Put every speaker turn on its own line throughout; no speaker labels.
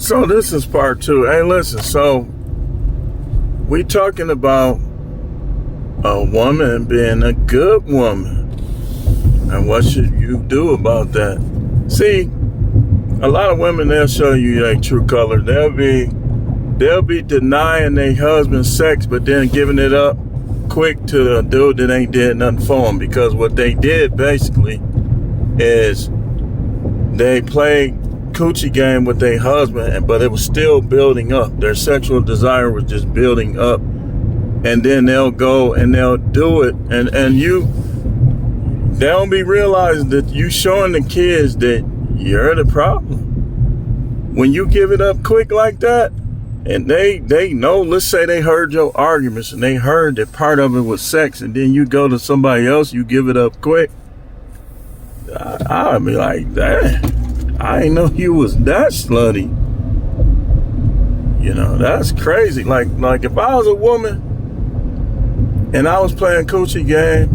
So this is part two. Hey, listen, so we talking about a woman being a good woman. And what should you do about that? See, a lot of women, they'll show you their true color. They'll be denying their husband sex, but then giving it up quick to the dude that ain't did nothing for them. Because what they did basically is they played coochie game with their husband, but it was still building up. Their sexual desire was just building up. And then they'll go and they'll do it. And they don't be realizing that you showing the kids that you're the problem. When you give it up quick like that, and they know, let's say they heard your arguments and they heard that part of it was sex, and then you go to somebody else, you give it up quick. I'll be like, damn. I didn't know you was that slutty. You know, that's crazy. Like if I was a woman and I was playing coochie game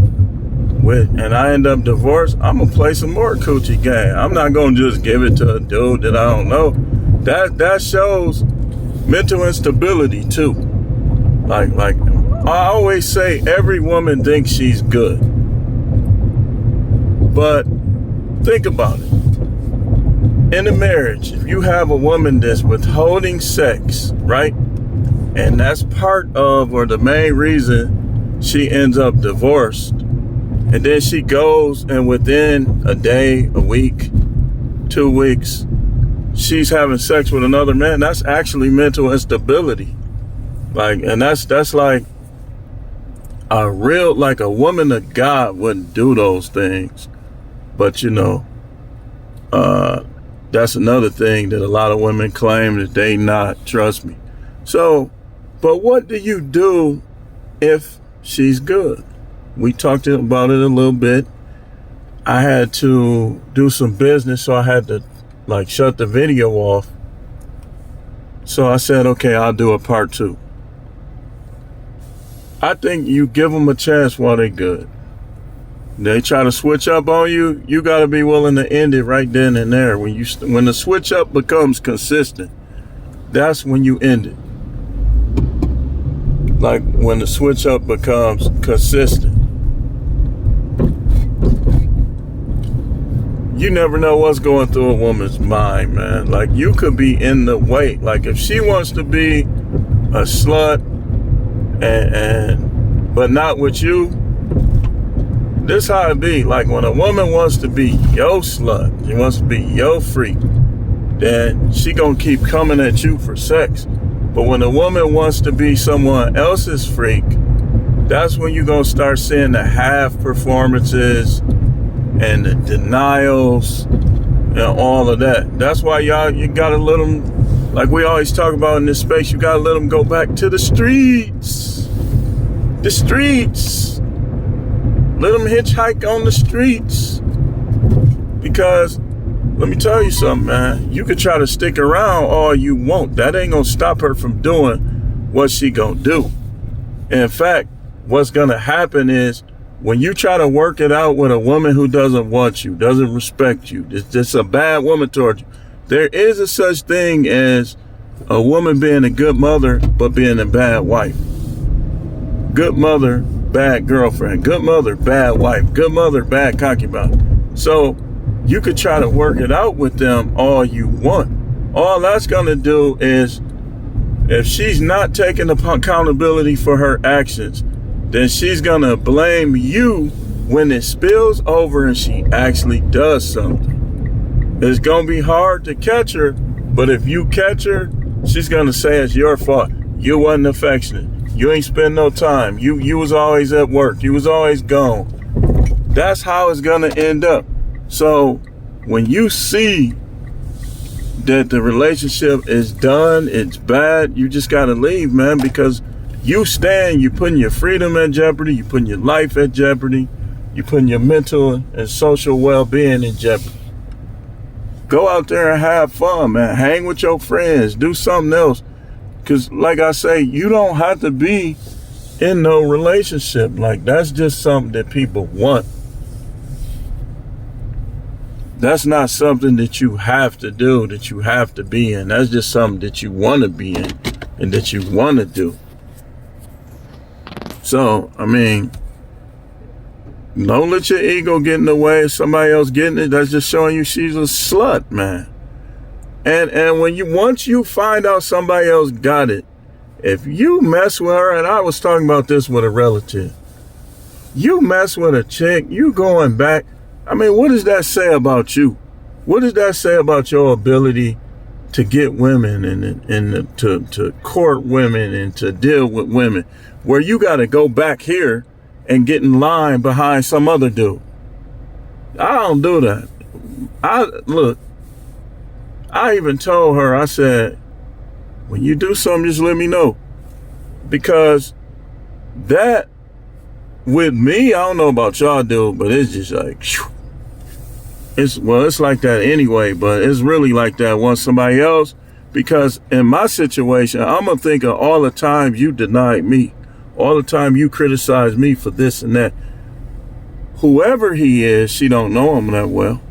and I end up divorced, I'm gonna play some more coochie game. I'm not gonna just give it to a dude that I don't know. That shows mental instability too. Like I always say, every woman thinks she's good. But think about it. In a marriage, if you have a woman that's withholding sex, right? And that's part of, or the main reason she ends up divorced. And then she goes and within a day, a week, 2 weeks, she's having sex with another man. That's actually mental instability. And that's like a woman of God wouldn't do those things. But that's another thing that a lot of women claim that they not, trust me. So, but what do you do if she's good? We talked about it a little bit. I had to do some business, so I had to shut the video off. So I said, okay, I'll do a part two. I think you give them a chance while they're good. They try to switch up on you, you got to be willing to end it right then and there. When the switch up becomes consistent, that's when you end it. Like when the switch up becomes consistent. You never know what's going through a woman's mind, man. Like, you could be in the way. Like, if she wants to be a slut but not with you, this how it be. Like, when a woman wants to be your slut, she wants to be your freak, then she gonna keep coming at you for sex. But when a woman wants to be someone else's freak, that's when you gonna start seeing the half performances and the denials and all of that. That's why you gotta let them, like we always talk about in this space, you gotta let them go back to the streets. The streets. Let them hitchhike on the streets. Because, let me tell you something, man. You could try to stick around all you want. That ain't gonna stop her from doing what she gonna do. In fact, what's gonna happen is, when you try to work it out with a woman who doesn't want you, doesn't respect you, it's just a bad woman towards you, there is a such thing as a woman being a good mother, but being a bad wife. Good mother, bad girlfriend. Good mother, bad wife. Good mother, bad concubine. So you could try to work it out with them all you want. All that's going to do is, if she's not taking accountability for her actions, then she's going to blame you when it spills over and she actually does something. It's going to be hard to catch her, but if you catch her, she's going to say it's your fault. You wasn't affectionate. You ain't spend no time. You was always at work. You was always gone. That's how it's going to end up. So when you see that the relationship is done, it's bad, you just got to leave, man, because you're putting your freedom at jeopardy, you're putting your life at jeopardy, you're putting your mental and social well-being in jeopardy. Go out there and have fun, man. Hang with your friends, do something else. Because like I say, you don't have to be in no relationship. Like, that's just something that people want. That's not something that you have to do, that you have to be in. That's just something that you want to be in and that you want to do. So, I mean, don't let your ego get in the way of somebody else getting it. That's just showing you she's a slut, man. And once you find out somebody else got it, if you mess with her, and I was talking about this with a relative, you mess with a chick, you going back. I mean, what does that say about you? What does that say about your ability to get women and to court women and to deal with women, where you got to go back here and get in line behind some other dude? I don't do that. I even told her, I said, when you do something, just let me know. Because that, with me, I don't know about y'all, dude, but it's just like, it's like that anyway, but it's really like that once somebody else, because in my situation, I'm going to think of all the times you denied me, all the time you criticized me for this and that. Whoever he is, she don't know him that well.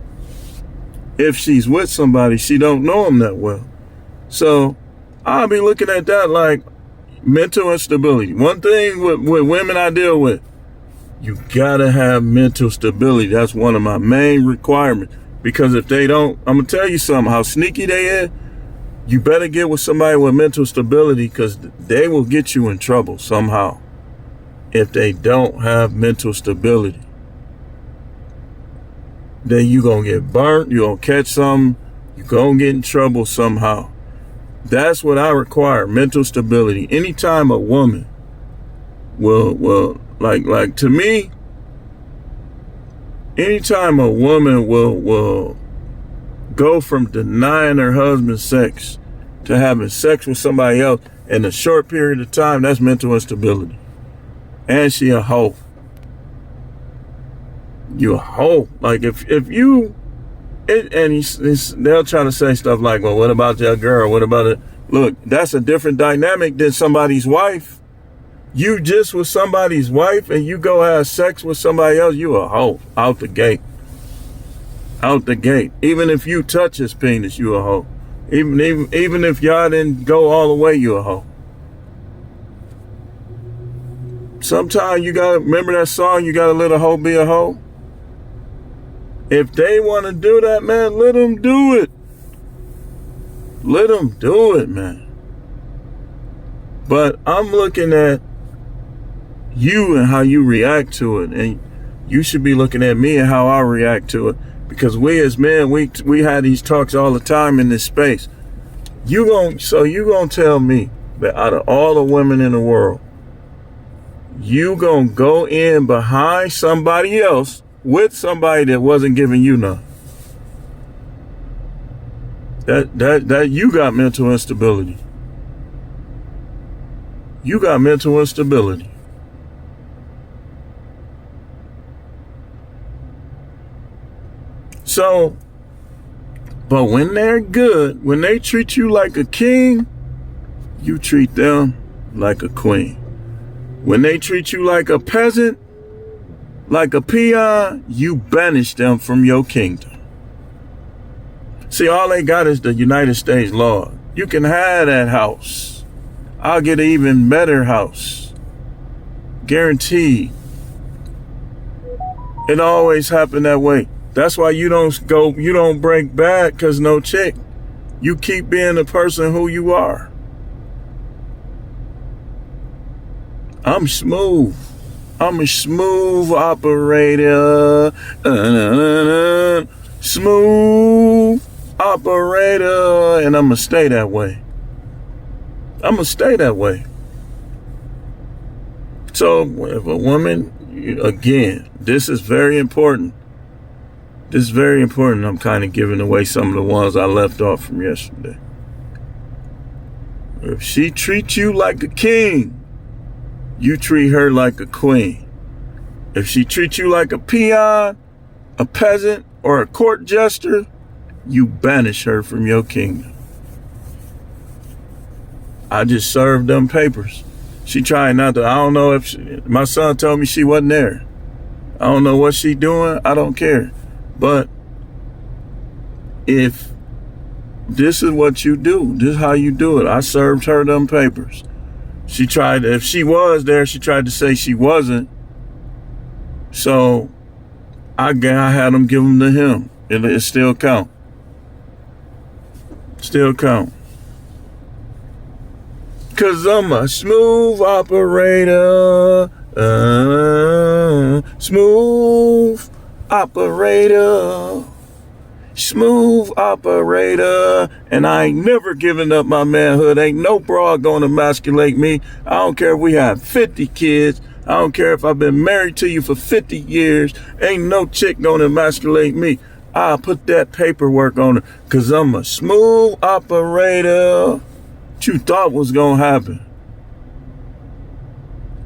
If she's with somebody, she don't know him that well. So I'll be looking at that like mental instability. One thing with women I deal with, you gotta have mental stability. That's one of my main requirements. Because if they don't, I'm gonna tell you something, how sneaky they is. You better get with somebody with mental stability, because they will get you in trouble somehow if they don't have mental stability. Then you gonna get burnt, you gonna catch something, you gonna get in trouble somehow. That's what I require, mental stability. Anytime a woman will like to me, anytime a woman will go from denying her husband sex to having sex with somebody else in a short period of time, that's mental instability. And she a hoe. You a hoe. Like if you, they'll try to say stuff like, well, what about your girl? What about it? Look, that's a different dynamic than somebody's wife. You just with somebody's wife and you go have sex with somebody else, you a hoe. Out the gate. Out the gate. Even if you touch his penis, you a hoe. Even if y'all didn't go all the way, you a hoe. Sometimes you gotta remember that song, you gotta let a hoe be a hoe. If they want to do that, man, let them do it. Let them do it, man. But I'm looking at you and how you react to it, and you should be looking at me and how I react to it. Because we as men, we had these talks all the time in this space. You gonna tell me that out of all the women in the world, you gonna go in behind somebody else with somebody that wasn't giving you none? That you got mental instability. You got mental instability. So, but when they're good, when they treat you like a king, you treat them like a queen. When they treat you like a peasant, like a peon, you banish them from your kingdom. See, all they got is the United States law. You can have that house. I'll get an even better house. Guaranteed. It always happened that way. That's why you don't break bad because no chick. You keep being the person who you are. I'm smooth. I'm a smooth operator. Smooth operator. And I'm going to stay that way. I'm going to stay that way. So if a woman, again, this is very important. This is very important. I'm kind of giving away some of the ones I left off from yesterday. If she treats you like a king, you treat her like a queen. If she treats you like a peon, a peasant, or a court jester, you banish her from your kingdom. I just served them papers. She trying not to, I don't know if my son told me she wasn't there. I don't know what she doing. I don't care. But if this is what you do, this is how you do it. I served her them papers. She tried, if she was there, she tried to say she wasn't. So I had them give them to him. It still count. Still count. Cause I'm a smooth operator. Smooth operator. Smooth operator. And I ain't never giving up my manhood. Ain't no broad gonna emasculate me. I don't care if we have 50 kids. I don't care if I've been married to you for 50 years. Ain't no chick gonna emasculate me. I'll put that paperwork on her. Cause I'm a smooth operator. What you thought was gonna happen?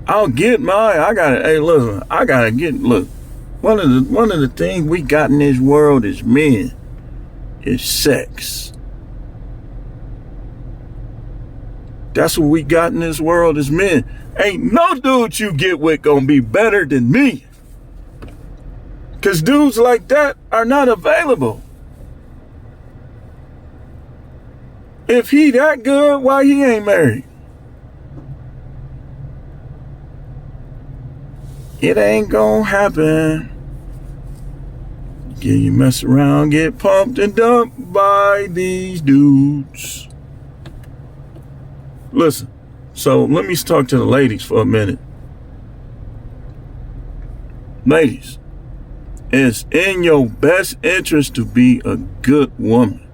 I'll get mine. Look. One of the things we got in this world as men is sex. That's what we got in this world as men. Ain't no dude you get with gonna be better than me. Cause dudes like that are not available. If he that good, why he ain't married? It ain't gonna happen. You mess around, get pumped and dumped by these dudes. Listen, so let me talk to the ladies for a minute. Ladies, it's in your best interest to be a good woman.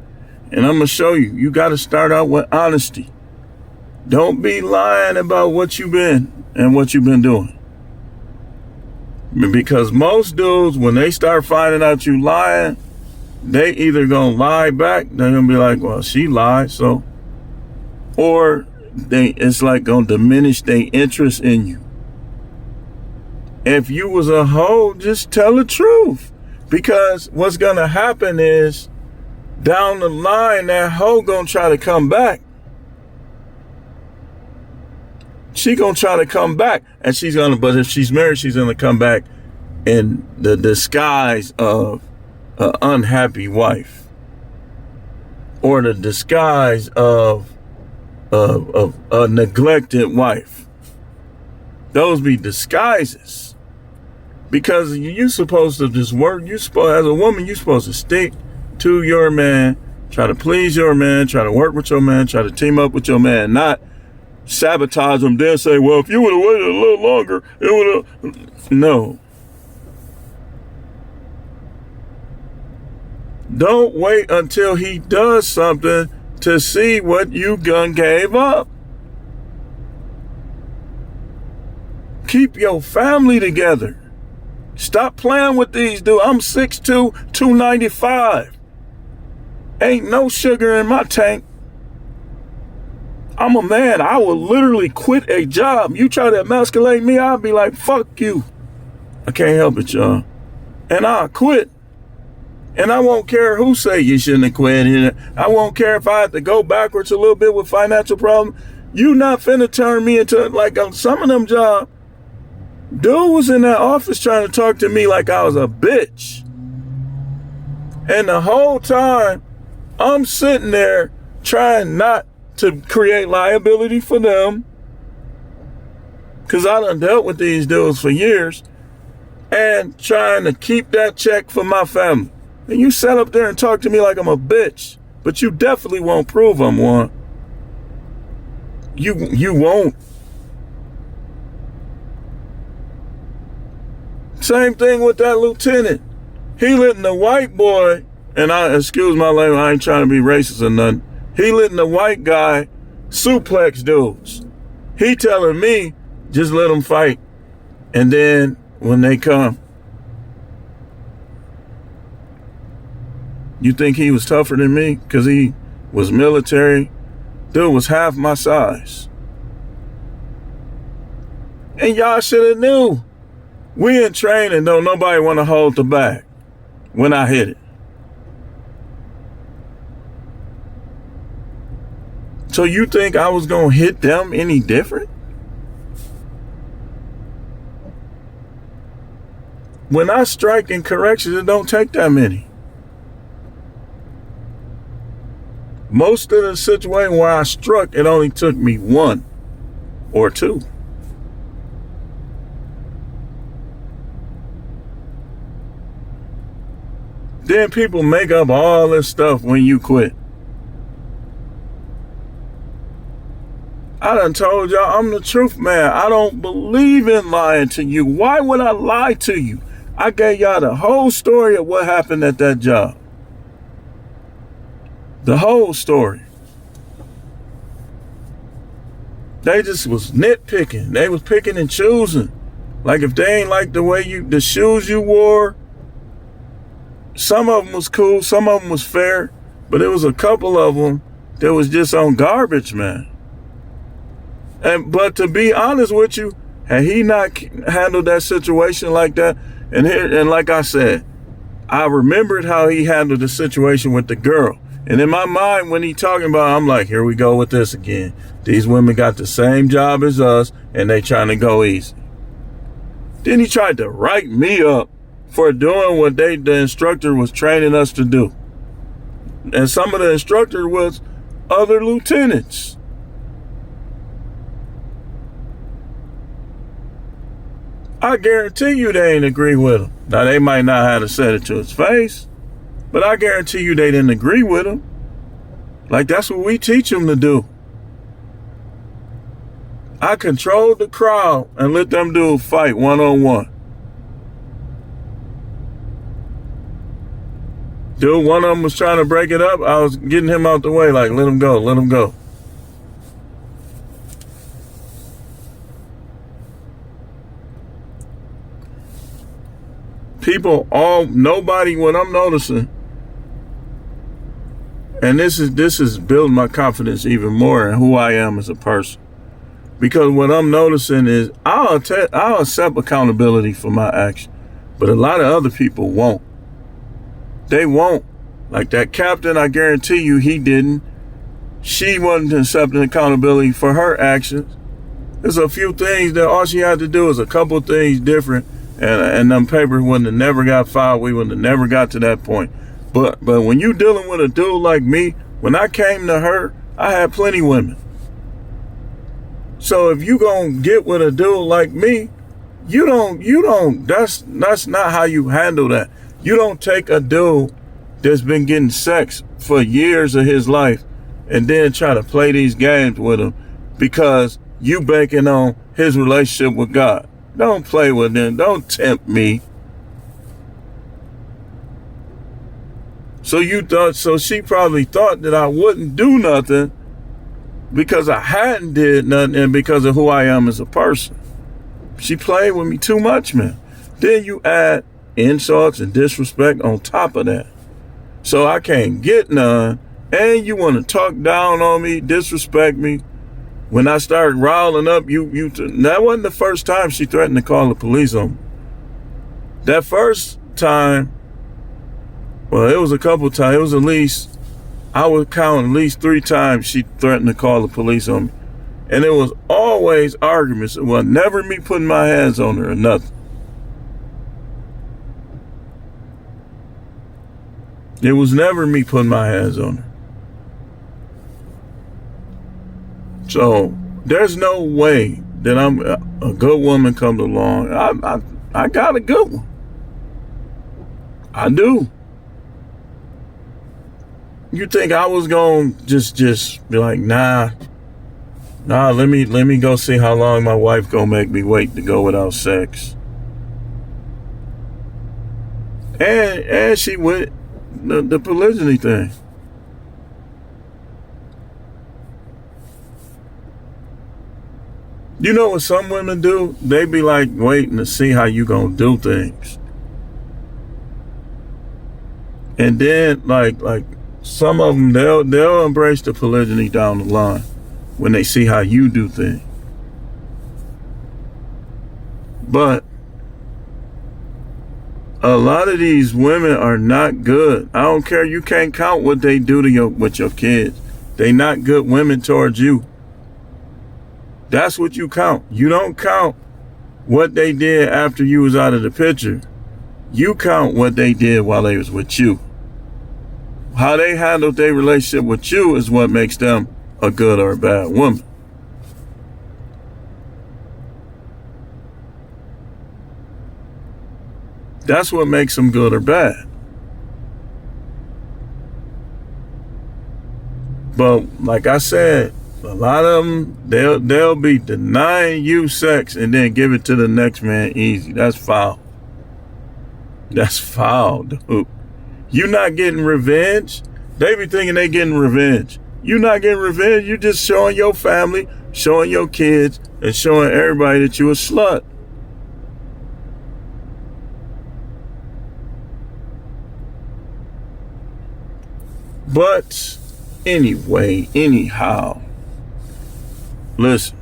And I'm going to show you. You got to start out with honesty. Don't be lying about what you've been and what you've been doing. Because most dudes, when they start finding out you lying, they either going to lie back. They're going to be like, well, she lied, so. Or it's like going to diminish their interest in you. If you was a hoe, just tell the truth. Because what's going to happen is, down the line, that hoe gonna try to come back. She gonna try to come back, and but if she's married, she's gonna come back in the disguise of an unhappy wife, or the disguise of a neglected wife. Those be disguises, because you supposed to just work. As a woman, you supposed to stick to your man, try to please your man, try to work with your man, try to team up with your man, not sabotage him, then say, well, if you would have waited a little longer, it would have. No. Don't wait until he does something to see what you done gave up. Keep your family together. Stop playing with these dudes. I'm 6'2", 295. Ain't no sugar in my tank. I'm a man. I will literally quit a job. You try to emasculate me, I'll be like, fuck you. I can't help it, y'all. And I'll quit. And I won't care who say you shouldn't have quit. I won't care if I have to go backwards a little bit with financial problems. You not finna turn me into, like, some of them jobs. Dude was in that office trying to talk to me like I was a bitch. And the whole time, I'm sitting there trying not to create liability for them, because I done dealt with these dudes for years, and trying to keep that check for my family. And you sat up there and talk to me like I'm a bitch, but you definitely won't prove I'm one. You won't. Same thing with that lieutenant. He letting the white boy, and excuse my language, I ain't trying to be racist or nothing. He letting the white guy suplex dudes. He telling me, just let them fight. And then when they come, you think he was tougher than me because he was military? Dude was half my size. And y'all should have knew. We in training, don't nobody want to hold the bag when I hit it. So you think I was going to hit them any different? When I strike in corrections, it don't take that many. Most of the situation where I struck, it only took me 1 or 2. Then people make up all this stuff when you quit. I done told y'all I'm the truth man. I don't believe in lying to you. Why would I lie to you? I gave y'all the whole story of what happened at that job. The whole story. They just was nitpicking. They was picking and choosing. Like if they ain't like the way the shoes you wore, some of them was cool, some of them was fair, but it was a couple of them that was just on garbage, man. But to be honest with you, had he not handled that situation like that, and like I said, I remembered how he handled the situation with the girl. And in my mind, when he talking about, I'm like, here we go with this again. These women got the same job as us, and they trying to go easy. Then he tried to write me up for doing what the instructor was training us to do. And some of the instructor was other lieutenants. I guarantee you they ain't agree with him. Now, they might not have to said it to his face, but I guarantee you they didn't agree with him. Like, that's what we teach them to do. I controlled the crowd and let them do a fight one-on-one. Dude, one of them was trying to break it up. I was getting him out the way, like, let him go, let him go. Nobody, what I'm noticing, and this is building my confidence even more in who I am as a person. Because what I'm noticing is I'll accept accountability for my action, but a lot of other people won't. They won't. Like that captain, I guarantee you he didn't. She wasn't accepting accountability for her actions. There's a few things that all she had to do is a couple things different, and them papers wouldn't have never got filed. We wouldn't have never got to that point. But when you dealing with a dude like me, when I came to her, I had plenty women. So if you gonna get with a dude like me, you don't, that's not how you handle that. You don't take a dude that's been getting sex for years of his life and then try to play these games with him because you banking on his relationship with God. Don't play with him. Don't tempt me. So she probably thought that I wouldn't do nothing because I hadn't did nothing and because of who I am as a person. She played with me too much, man. Then you add insults and disrespect on top of that. So I can't get none. And you want to talk down on me, disrespect me. When I started riling up, that wasn't the first time she threatened to call the police on me. That first time, well, it was a couple times. It was at least, I would count at least 3 times she threatened to call the police on me. And it was always arguments. It was never me putting my hands on her or nothing. It was never me putting my hands on her. So there's no way that I'm a good woman comes along. I got a good one. I do. You think I was gonna just be like, nah, let me go see how long my wife gonna make me wait to go without sex. And she went the polygyny thing. You know what some women do? They be like waiting to see how you gonna do things. And then like some of them, they'll embrace the polygyny down the line when they see how you do things. But a lot of these women are not good. I don't care. You can't count what they do to with your kids. They not good women towards you. That's what you count. You don't count what they did after you was out of the picture. You count what they did while they was with you. How they handle their relationship with you is what makes them a good or a bad woman. That's what makes them good or bad. But like I said, a lot of them, they'll be denying you sex and then give it to the next man easy. That's foul. That's foul, dude. You not getting revenge. They be thinking they getting revenge. You not getting revenge. You just showing your family, showing your kids, and showing everybody that you a slut. But anyway, anyhow, listen.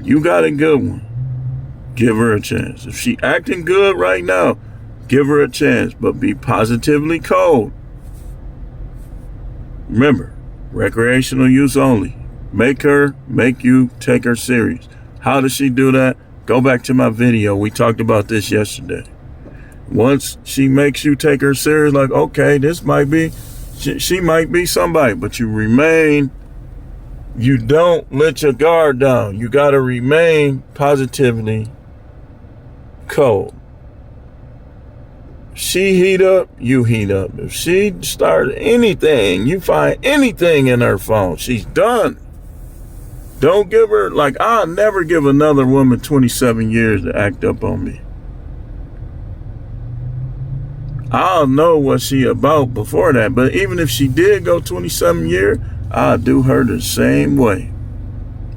You got a good one. Give her a chance. If she acting good right now, give her a chance, but be positively cold. Remember, recreational use only. Make you take her serious. How does she do that? Go back to my video. We talked about this yesterday. Once she makes you take her serious, like, okay, this might be, she might be somebody, but you don't let your guard down. You got to remain positively cold. She heat up, you heat up. If she started anything, you find anything in her phone, she's done. Don't give her, like, I'll never give another woman 27 years to act up on me. I'll know what she about before that. But even if she did go 27 years, I'll do her the same way.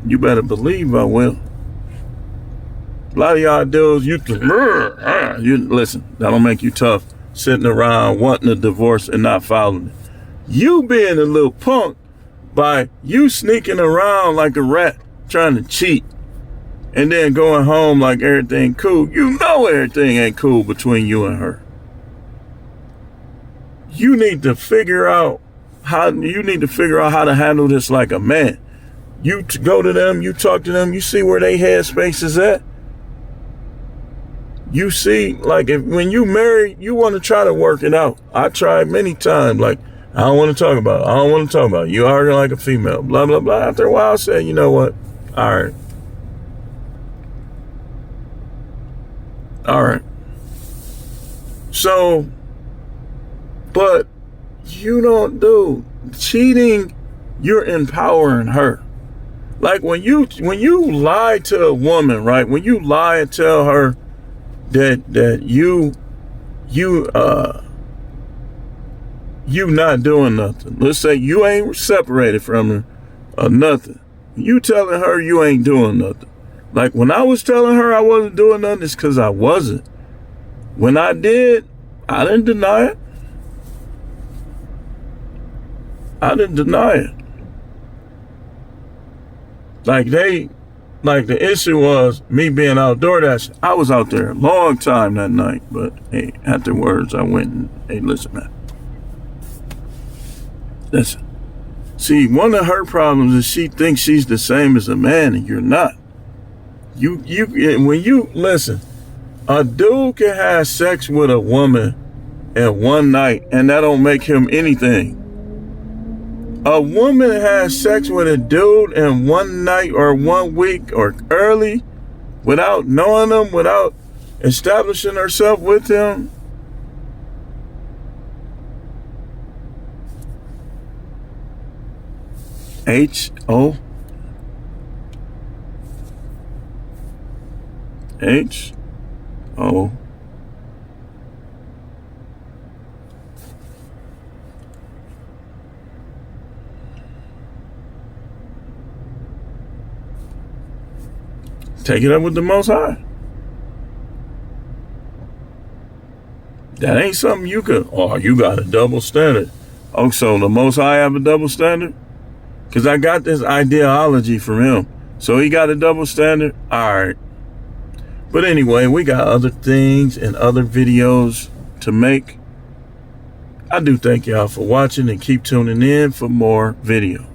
You better believe I will. A lot of y'all dudes, you listen, that'll make you tough, sitting around wanting a divorce and not filing it. You being a little punk by you sneaking around like a rat trying to cheat and then going home like everything cool. You know everything ain't cool between you and her. You need to figure out how to handle this like a man. You go to them, you talk to them, you see where they headspace is at. You see, like, when you marry, you want to try to work it out. I tried many times, like, I don't want to talk about it. I don't want to talk about it. You arguing like a female, blah, blah, blah. After a while, I said, you know what? All right. So, but you don't do cheating. You're empowering her. Like when you lie to a woman, right? When you lie and tell her that you not doing nothing. Let's say you ain't separated from her or nothing. You telling her you ain't doing nothing. Like when I was telling her I wasn't doing nothing, it's because I wasn't. When I did, I didn't deny it. Like the issue was me being outdoor. I was out there a long time that night, but hey, afterwards I went and, hey, listen, man. Listen. See, one of her problems is she thinks she's the same as a man and you're not. When you listen, a dude can have sex with a woman in one night and that don't make him anything. A woman has sex with a dude in one night or 1 week or early without knowing him, without establishing herself with him. H-O. Take it up with the Most High. That ain't something you could, you got a double standard. Oh, so the Most High have a double standard? Because I got this ideology from him. So he got a double standard? All right. But anyway, we got other things and other videos to make. I do thank y'all for watching and keep tuning in for more videos.